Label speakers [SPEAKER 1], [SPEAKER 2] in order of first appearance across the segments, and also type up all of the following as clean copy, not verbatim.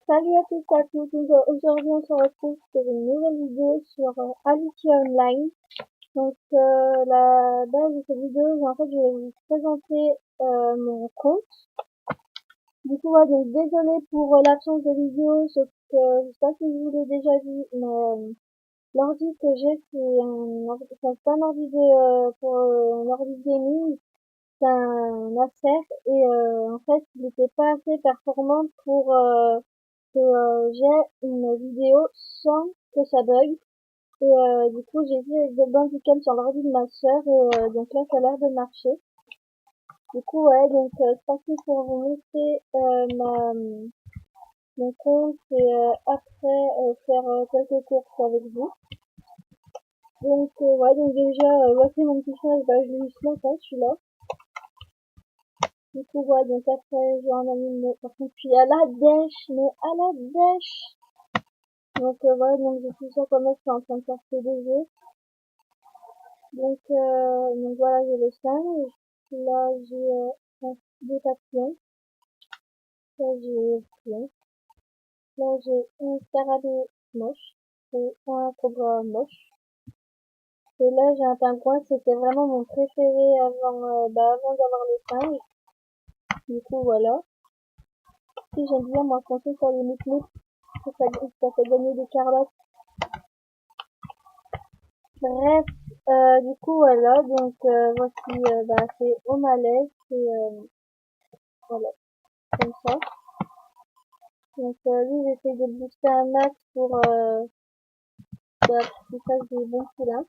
[SPEAKER 1] Salut à tous et à toutes, donc aujourd'hui on se retrouve pour une nouvelle vidéo sur Alicia Online. Donc la base de cette vidéo, en fait je vais vous présenter mon compte. Du coup ouais, donc désolé pour l'absence de vidéo, sauf que je sais pas si je vous l'ai déjà dit, mais l'ordi que j'ai c'est enfin, c'est pas un ordi pour un ordi gaming, c'est un Acer et en fait il n'était pas assez performant pour que j'ai une vidéo sans que ça bug. Et du coup, j'ai vu avec des Bandicam sur l'ordi de ma soeur et donc là, ça a l'air de marcher. Du coup, ouais, donc c'est parti pour vous montrer mon compte et après faire quelques courses avec vous. Donc, ouais, donc déjà, voici mon petit chat, bah, je lui snap, hein, celui-là. Du coup, ouais, donc après, j'ai un ami, par contre, puis à la dèche, mais à la dèche! Donc voilà, donc j'ai tout ça comme ça, je suis en train de faire que des jeux. Donc voilà, j'ai le 5. Là, j'ai deux papillons. Là, j'ai pion. Là, j'ai un scarabée moche. Et un cobra moche. Et là, j'ai un pingouin. C'était vraiment mon préféré avant d'avoir le 5. Du coup, voilà. Si j'aime bien, moi, quand c'est sur les mouches, ça fait gagner des carottes. Bref, du coup, voilà. Donc, voici, bah, c'est au malaise. Voilà, comme ça. Donc lui, j'essaie de le booster un max pour qu'il fasse des bons poulains.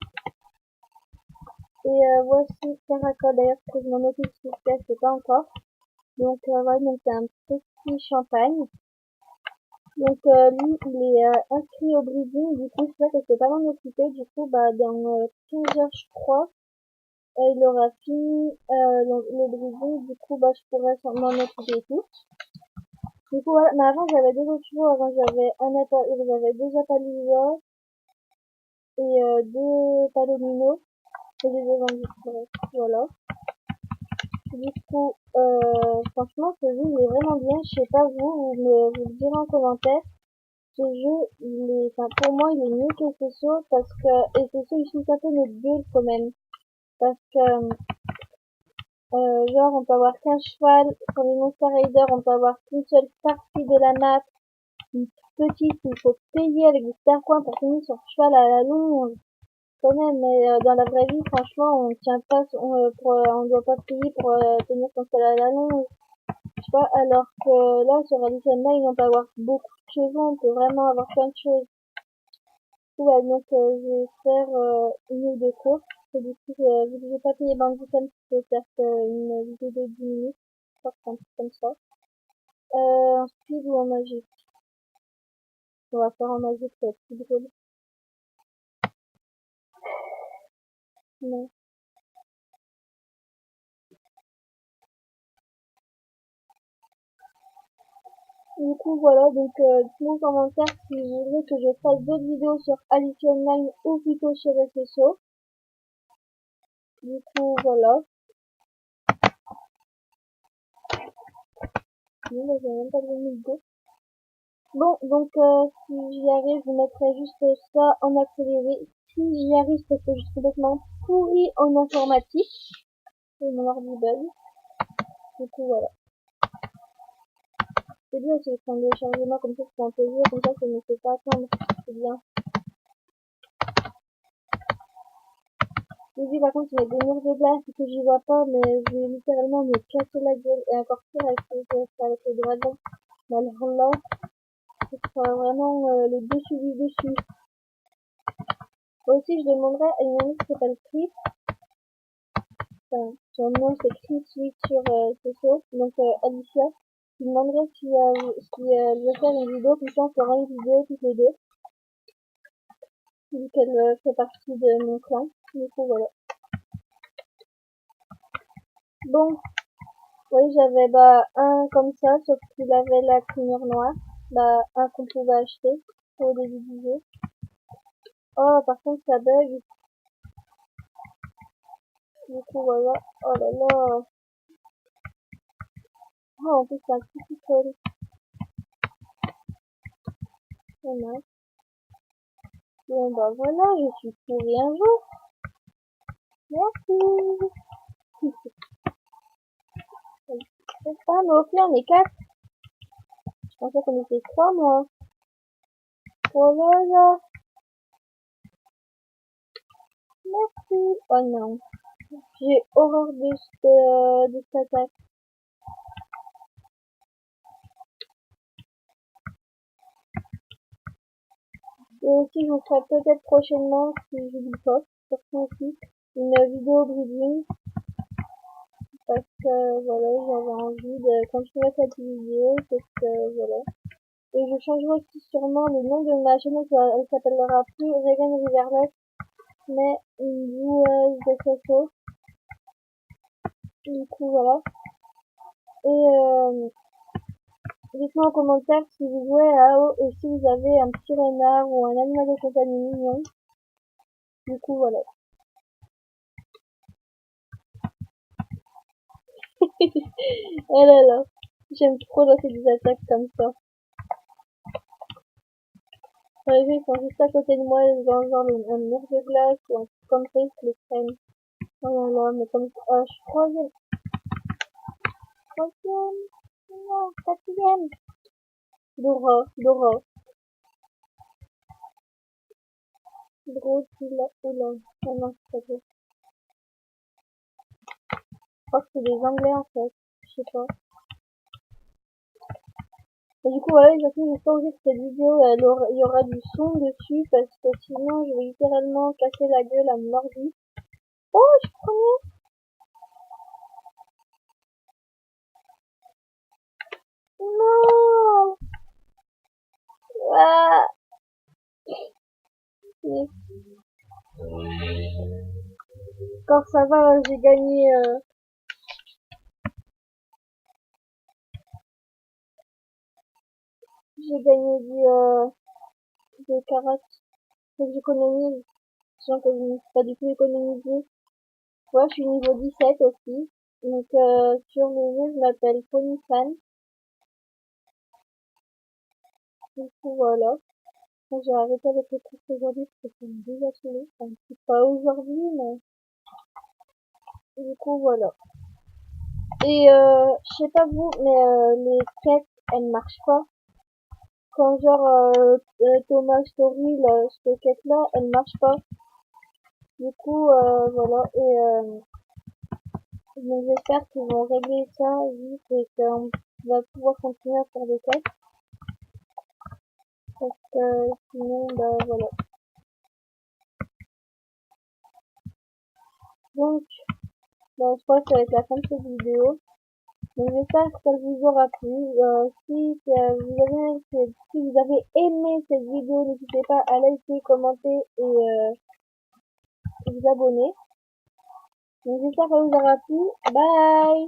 [SPEAKER 1] Et voici Caracol, d'ailleurs, que je m'en occupe s'il vous plaît, c'est pas encore. Donc voilà, donc c'est un petit champagne. Donc lui, il est inscrit au breeding, du coup, c'est vrai que je peux pas m'en occuper. Du coup, bah dans 15 heures, je crois, il aura fini le breeding. Du coup, bah je pourrais m'en occuper et tout. Du coup, voilà, mais avant, j'avais deux autres chevaux. Avant, j'avais deux Appaloosa et deux Palomino. Et je les ai vendus. Bref, voilà. Du coup, franchement, ce jeu, il est vraiment bien. Je sais pas vous le direz en commentaire. Ce jeu, enfin, pour moi, il est mieux que SSO parce que, et SSO, il fout un peu notre gueule quand même. Parce que, genre, on peut avoir qu'un cheval. Sur les Monster Rider, on peut avoir qu'une seule partie de la map. Une petite, il faut payer avec des star coins pour finir sur cheval à la longue. Quand même, mais dans la vraie vie, franchement, on tient pas, on doit pas payer pour tenir son cheval à la longue. Je sais pas, alors que là, sur Alice Online, on peut avoir beaucoup de chevaux, on peut vraiment avoir plein de choses. Ouais, donc je vais faire une ou deux courses. Et du coup, vu que j'ai pas payé Bandicam, je peux faire une vidéo de 10 minutes. Je crois que c'est un truc comme ça. En speed ou en magique? On va faire en magique, ça va être plus drôle. Non. Du coup, voilà, donc dites-moi en commentaire si vous voulez que je fasse d'autres vidéos sur Alice Online ou plutôt sur SSO. Du coup, voilà. Non, mais j'ai même pas donné de go. Bon, donc si j'y arrive, je mettrai juste ça en accéléré. Si j'y arrive, parce que je suis complètement pourri en informatique. C'est mon ordi bug. Du coup, voilà. C'est bien, c'est le téléchargement, comme ça, c'est un peu vieux, comme ça ne fait pas attendre. C'est bien. Oui, par contre, il y a des murs de glace que j'y vois pas, mais je vais littéralement me casser la gueule et encore pire avec le dragon. Mais alors là, ce sera vraiment le dessus du dessus. Moi aussi, je demanderais à une amie qui s'appelle Chris, enfin, son nom c'est Chris, oui, sur Soso, donc Alicia. Je lui demanderais si elle veut faire une vidéo, comme ça on fera une vidéo toutes les deux, vu qu'elle fait partie de mon clan. Du coup, voilà. Bon, oui, j'avais bah un comme ça, sauf qu'il avait la crinière noire. Bah, un qu'on pouvait acheter au début du jeu. Oh, par contre, ça bug. Du coup, voilà. Oh là là. Oh, en plus, c'est un petit pistolet. Voilà. Bon bah voilà, je suis pourrie un jour. Merci. C'est pas, mais au final on est 4. Je pensais qu'on était 3 moi. Oh là là. Merci. Oh non. J'ai horreur de cette attaque. Et aussi, je vous ferai peut-être prochainement, si je dis pas, surtout aussi, une vidéo breeding. Parce que, voilà, j'avais envie de continuer cette vidéo, parce que, voilà. Et je changerai aussi sûrement le nom de ma chaîne, elle s'appellera plus Regan Riverless, mais une joueuse d'SSO. Du coup, voilà. Et, dites-moi en commentaire si vous jouez à AO et si vous avez un petit renard ou un animal de compagnie mignon. Du coup, voilà. Oh là là. J'aime trop lancer des attaques comme ça. Par exemple, ils sont juste à côté de moi, dans genre un mur de glace ou un truc comme ça, ils se le prennent. Oh là là, mais comme ça, je suis troisième. Troisième. Non, quatrième. Dora, Dora. Gros, oula, oula. Oh non, c'est pas vrai. Je crois que c'est des anglais en fait. Je sais pas. Et du coup, voilà, j'espère que cette vidéo, il y aura du son dessus parce que sinon, je vais littéralement casser la gueule à mon ordi. Oh, je suis premier. Non. Ah. Mais quand ça va, j'ai gagné des carottes. Faut que j'économise. Sachant que je ne suis pas du tout économisée. Ouais, je suis niveau 17 aussi. Donc, sur le jeu, je m'appelle Ponyfan. Du coup, voilà. J'ai arrêté avec les trucs aujourd'hui parce que ça me déjà saoulé. Enfin, c'est pas aujourd'hui, mais du coup, voilà. Et, je sais pas vous, mais les quêtes, elles marchent pas. Quand genre, Thomas Story, là, cette quête-là, elle marche pas. Du coup, voilà. Et, donc j'espère qu'ils vont régler ça vite et qu'on va pouvoir continuer à faire des quêtes. Parce que sinon, bah voilà. Donc, bah, je crois que ça va être la fin de cette vidéo. Donc j'espère que ça vous aura plu. Si vous avez aimé cette vidéo, n'hésitez pas à liker, commenter et vous abonner. Donc j'espère que ça vous aura plu. Bye!